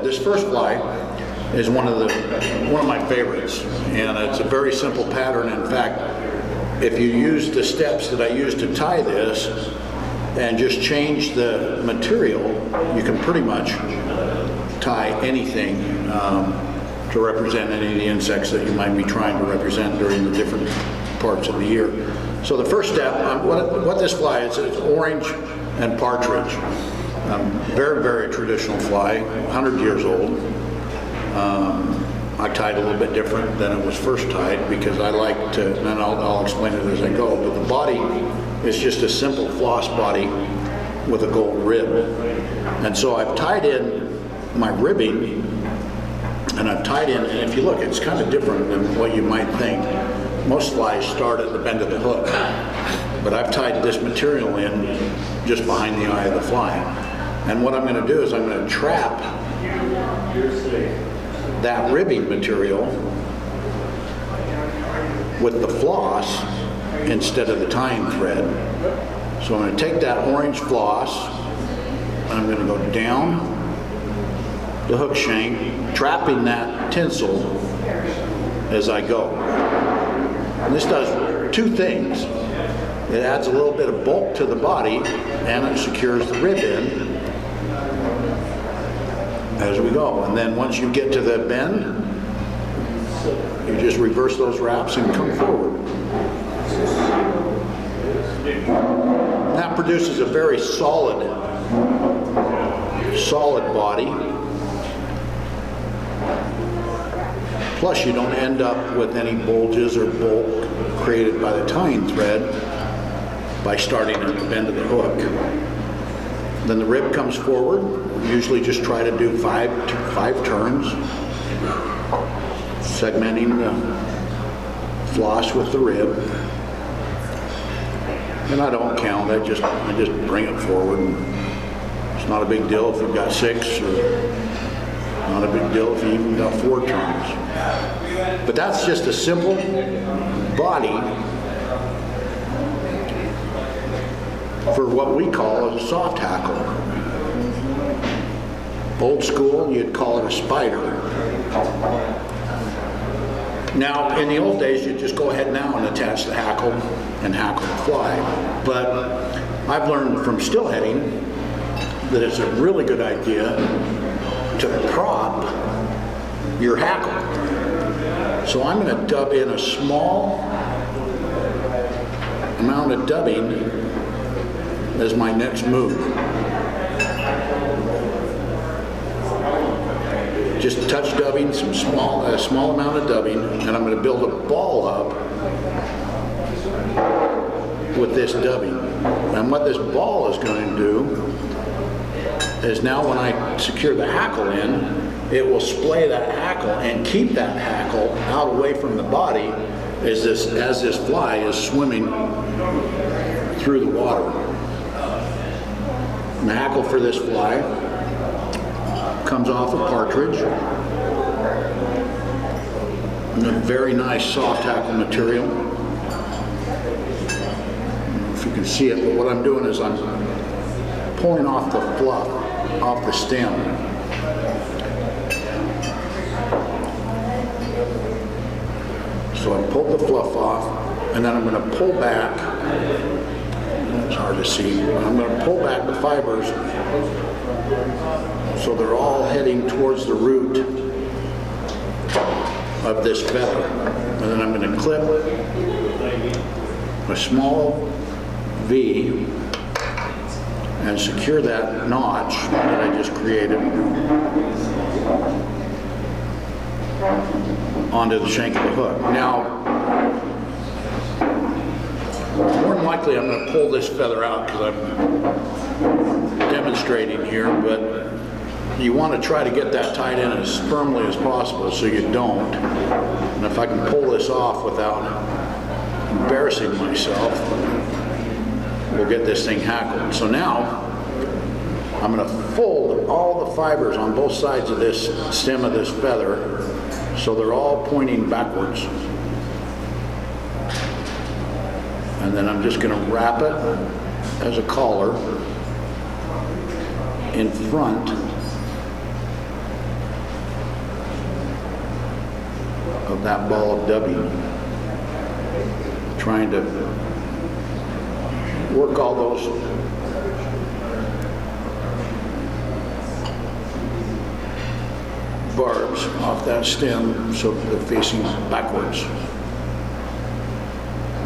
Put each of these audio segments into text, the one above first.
this first fly is one of my favorites, and it's a very simple pattern. In fact, if you use the steps that I used to tie this and just change the material, you can pretty much tie anything to represent any of the insects that you might be trying to represent during the different parts of the year. So the first step, what this fly is, it's orange and partridge. Very, very traditional fly, 100 years old. I tied a little bit different than it was first tied because I like to, and I'll explain it as I go, but the body is just a simple floss body with a gold rib. And so I've tied in my ribbing, and I've tied in, and if you look, it's kind of different than what you might think. Most flies start at the bend of the hook, but I've tied this material in just behind the eye of the fly. And what I'm going to do is I'm going to trap that ribbing material with the floss instead of the tying thread. So I'm going to take that orange floss and I'm going to go down the hook shank, trapping that tinsel as I go. And this does two things. It adds a little bit of bulk to the body and it secures the rib in as we go. And then once you get to the bend, you just reverse those wraps and come forward. And that produces a very solid body. Plus you don't end up with any bulges or bulk created by the tying thread by starting at the bend of the hook. Then the rib comes forward. Usually just try to do five turns, segmenting the floss with the rib. And I don't count, I just bring it forward. It's not a big deal if you've got 6, or not a big deal if you even got 4 turns. But that's just a simple body for what we call a soft hackle. Old school, you'd call it a spider. Now, in the old days, you'd just go ahead now and attach the hackle and hackle the fly. But I've learned from stillheading that it's a really good idea to prop your hackle. So I'm going to dub in a small amount of dubbing as my next move. Just touch dubbing, a small amount of dubbing, and I'm going to build a ball up with this dubbing. And what this ball is going to do is now when I secure the hackle in, it will splay that hackle and keep that hackle out away from the body as this fly is swimming through the water. And the hackle for this fly comes off of Partridge. And a very nice soft hackle material. I don't know if you can see it, but what I'm doing is I'm pulling off the fluff off the stem. So I pulled the fluff off, and then I'm going to pull back. It's hard to see. I'm going to pull back the fibers so they're all heading towards the root of this feather. And then I'm going to clip a small V and secure that notch that I just created onto the shank of the hook. Now, more than likely I'm going to pull this feather out because I'm demonstrating here, but you want to try to get that tied in as firmly as possible so you don't. And if I can pull this off without embarrassing myself, we'll get this thing hackled. So now I'm going to fold all the fibers on both sides of this stem of this feather so they're all pointing backwards. And then I'm just going to wrap it as a collar in front that ball of dubbing. Trying to work all those barbs off that stem so that they're facing backwards.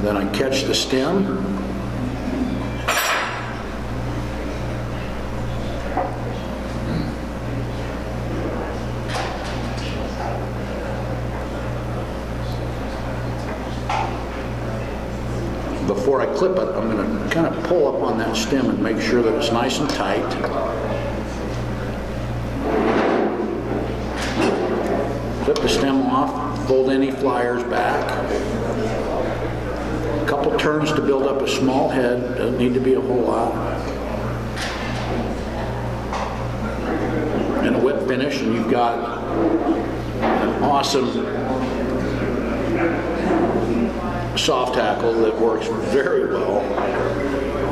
Then I catch the stem. Before I clip it, I'm going to kind of pull up on that stem and make sure that it's nice and tight. Flip the stem off, fold any flyers back. A couple turns to build up a small head, doesn't need to be a whole lot. And a whip finish, and you've got an awesome soft hackle that works very well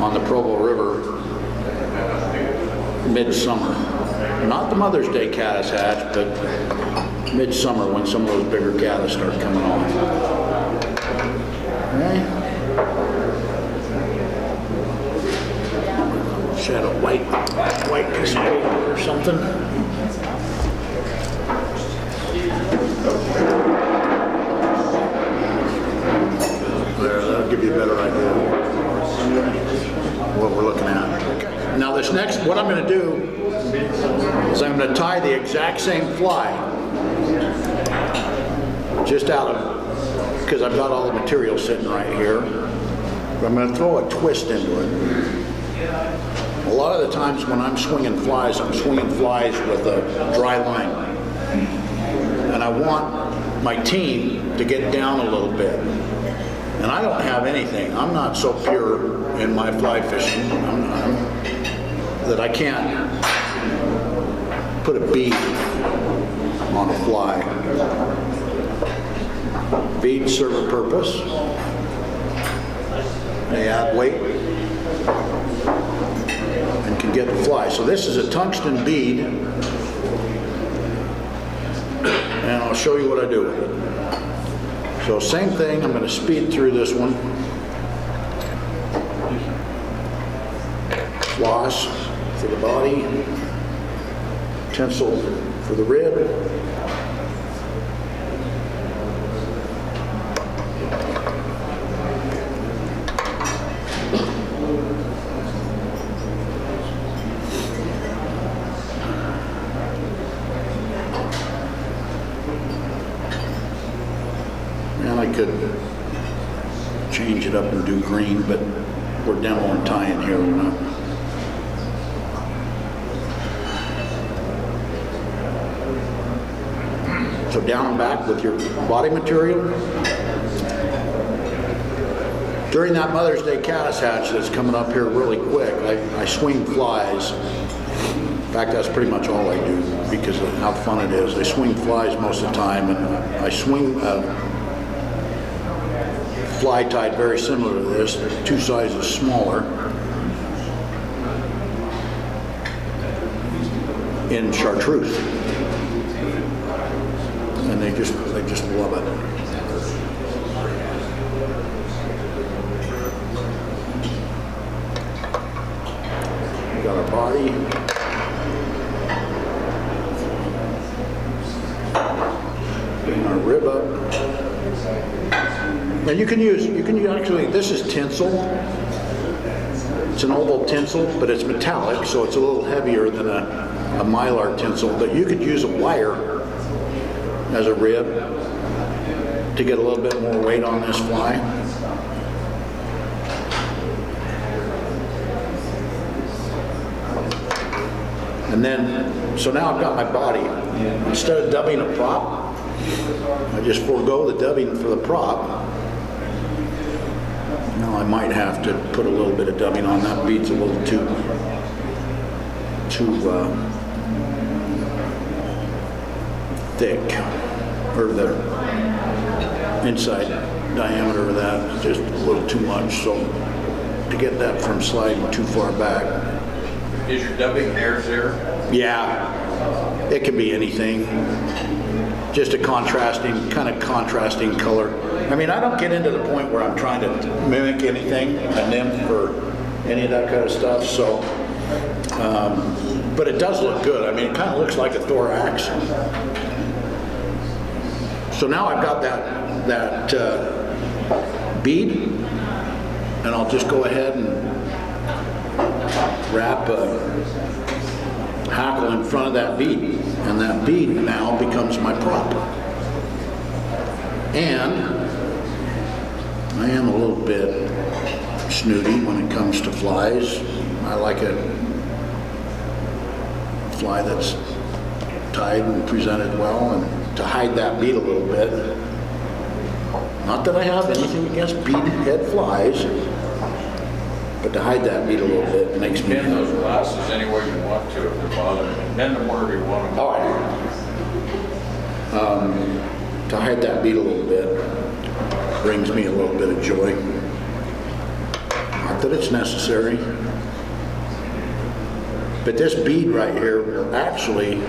on the Provo River midsummer. Not the Mother's Day caddis hatch, but midsummer when some of those bigger caddis start coming on. Okay. Just add a white piece of paper or something. There, that'll give you a better idea of what we're looking at. Now this next, what I'm going to do is I'm going to tie the exact same fly, just out of, because I've got all the material sitting right here. But I'm going to throw a twist into it. A lot of the times when I'm swinging flies with a dry line. And I want my team to get down a little bit. And I don't have anything. I'm not so pure in my fly fishing that I can't put a bead on a fly. Beads serve a purpose. They add weight and can get the fly. So this is a tungsten bead, and I'll show you what I do with it. So same thing, I'm going to speed through this one. Floss for the body, tinsel for the rib. I could change it up and do green, but we're demo and tying here. We're not. So down and back with your body material. During that Mother's Day caddis hatch that's coming up here really quick, I swing flies. In fact, that's pretty much all I do because of how fun it is. I swing flies most of the time, and I swing fly tied very similar to this, 2 sizes smaller, in chartreuse, and they just love it. We got our body. Bring our rib up. And you can use actually, this is tinsel. It's an oval tinsel, but it's metallic, so it's a little heavier than a mylar tinsel. But you could use a wire as a rib to get a little bit more weight on this fly. And then, so now I've got my body. Instead of dubbing a prop, I just forego the dubbing for the prop. Now I might have to put a little bit of dubbing on. That bead's a little too thick, or the inside diameter of that is just a little too much. So to get that from sliding too far back. Is your dubbing hairs there? Yeah, it can be anything. just a kind of contrasting color. I mean, I don't get into the point where I'm trying to mimic anything, a nymph or any of that kind of stuff, so, but it does look good. I mean, it kind of looks like a thorax. So now I've got that bead, and I'll just go ahead and wrap a hackle in front of that bead, and that bead now becomes my prop. And I am a little bit snooty when it comes to flies. I like a fly that's tied and presented well, and to hide that bead a little bit. Not that I have anything against beaded head flies, but to hide that bead a little bit makes me... Bend those glasses any way you want to if they're bothering you. Bend them wherever you want them. Oh, I do. To hide that bead a little bit brings me a little bit of joy. Not that it's necessary, but this bead right here will actually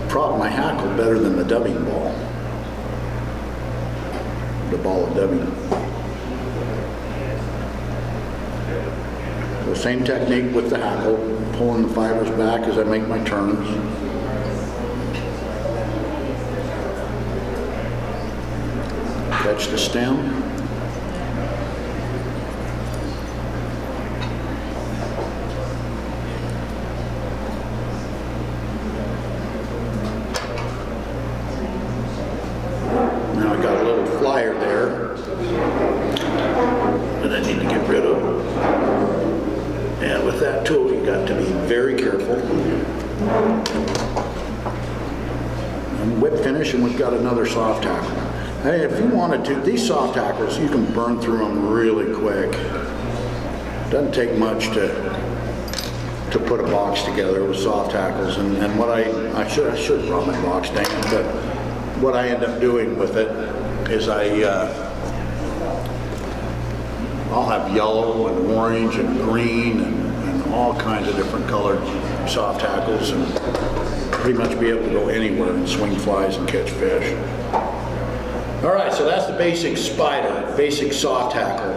prop my hackle better than the dubbing ball. The ball of dubbing. The same technique with the hackle, pulling the fibers back as I make my turns. Catch the stem. Now I got a little flyer there that I need to get rid of. And with that tool, you got to be very careful. And whip finish, and we've got another soft tackle. I mean, if you wanted to, these soft tackles, you can burn through them really quick. Doesn't take much to put a box together with soft tackles. And what I should have brought my box, dang it, but what I end up doing with it is I'll have yellow and orange and green and all kinds of different colored soft tackles, and pretty much be able to go anywhere and swing flies and catch fish. All right, so that's the basic spider, basic soft tackle.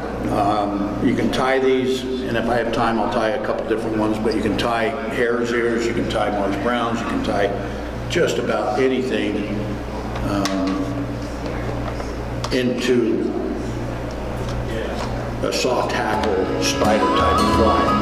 You can tie these, and if I have time, I'll tie a couple different ones, but you can tie hare's ears, you can tie Marsh Browns, you can tie just about anything into a soft tackle spider type of fly.